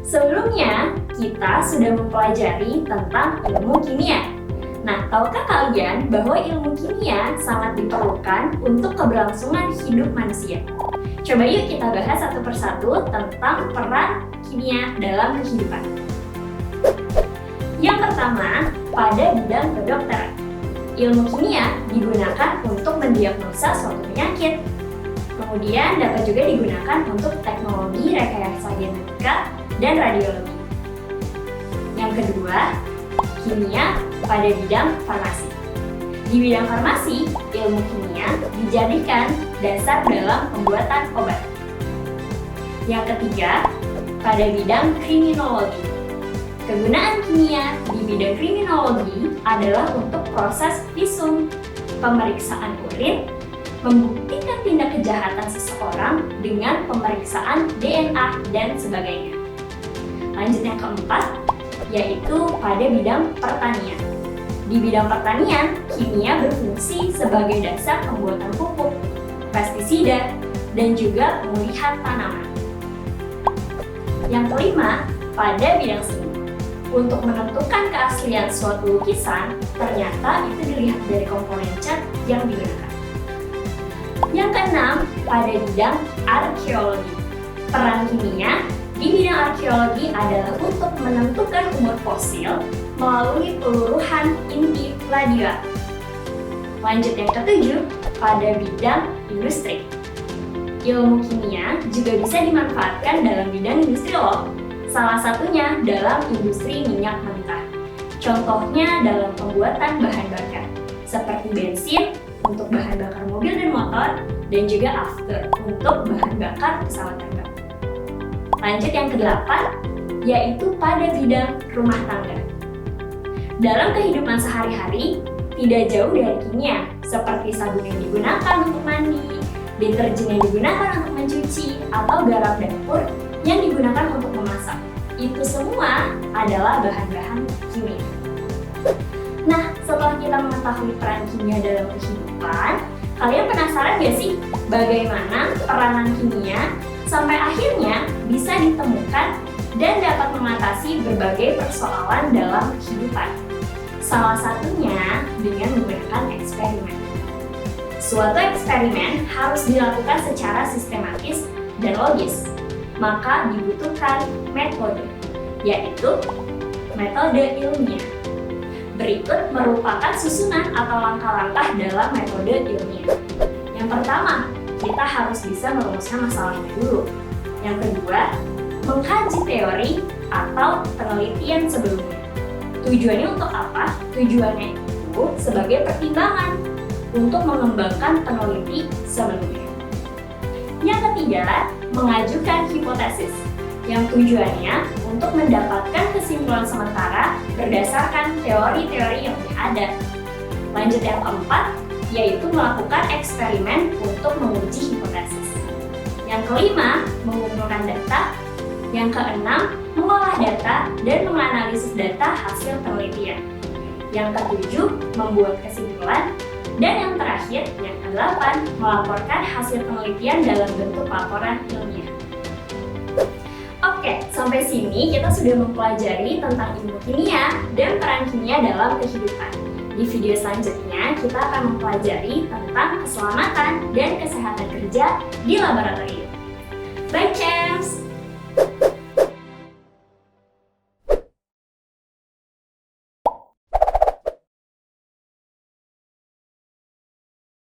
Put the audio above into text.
Sebelumnya, kita sudah mempelajari tentang ilmu kimia. Nah, tahukah kalian bahwa ilmu kimia sangat diperlukan untuk keberlangsungan hidup manusia? Coba yuk kita bahas satu persatu tentang peran kimia dalam kehidupan. Yang pertama, pada bidang kedokteran. Ilmu kimia digunakan untuk mendiagnosa suatu penyakit. Kemudian dapat juga digunakan untuk teknologi rekayasa genetika dan radiologi. Yang kedua, kimia pada bidang farmasi. Di bidang farmasi, ilmu kimia dijadikan dasar dalam pembuatan obat. Yang ketiga, pada bidang kriminologi. Kegunaan kimia di bidang kriminologi adalah untuk proses visum, pemeriksaan urin, membuktikan tindak kejahatan seseorang dengan pemeriksaan DNA dan sebagainya. Lanjut yang keempat, yaitu pada bidang pertanian. Di bidang pertanian, kimia berfungsi sebagai dasar pembuatan pupuk, pestisida, dan juga pemulihan tanaman. Yang kelima, pada bidang seni. Untuk menentukan keaslian suatu lukisan, ternyata itu dilihat dari komponen cat yang digunakan. Yang keenam, pada bidang arkeologi. Peran kimia di bidang arkeologi adalah untuk menentukan umur fosil melalui peluruhan inti radioaktif. Lanjut yang ketujuh, pada bidang industri. Ilmu kimia juga bisa dimanfaatkan dalam bidang industri loh. Salah satunya dalam industri minyak mentah. Contohnya dalam pembuatan bahan bakar, seperti bensin untuk bahan bakar mobil dan motor, dan juga after untuk bahan bakar pesawat terbang. Lanjut yang kedelapan, yaitu pada bidang rumah tangga. Dalam kehidupan sehari-hari, tidak jauh dari kimia, seperti sabun yang digunakan untuk mandi, deterjen yang digunakan untuk mencuci, atau garam dapur yang digunakan untuk memasak. Itu semua adalah bahan-bahan kimia. Nah, setelah kita mengetahui peran kimia dalam kehidupan, kalian penasaran gak sih bagaimana peranan kimia sampai akhirnya bisa ditemukan dan dapat mengatasi berbagai persoalan dalam kehidupan? Salah satunya dengan menggunakan eksperimen. Suatu eksperimen harus dilakukan secara sistematis dan logis, maka dibutuhkan metode, yaitu metode ilmiah. Berikut merupakan susunan atau langkah-langkah dalam metode ilmiah. Yang pertama, kita harus bisa merumuskan masalahnya dulu. Yang kedua, mengkaji teori atau penelitian sebelumnya. Tujuannya untuk apa? Tujuannya itu sebagai pertimbangan untuk mengembangkan peneliti sebelumnya. Yang ketiga, mengajukan hipotesis, yang tujuannya untuk mendapatkan kesimpulan sementara berdasarkan teori-teori yang ada. Lanjut yang keempat, yaitu melakukan eksperimen untuk menguji hipotesis. Yang kelima, mengumpulkan data. Yang keenam, mengolah data dan menganalisis data hasil penelitian. Yang ketujuh, membuat kesimpulan. Dan yang terakhir, yang kedelapan, melaporkan hasil penelitian dalam bentuk laporan ilmiah. Oke, sampai sini kita sudah mempelajari tentang ilmu kimia dan peran kimia dalam kehidupan. Di video selanjutnya, kita akan mempelajari tentang keselamatan dan kesehatan kerja di laboratorium. Bye, Cek!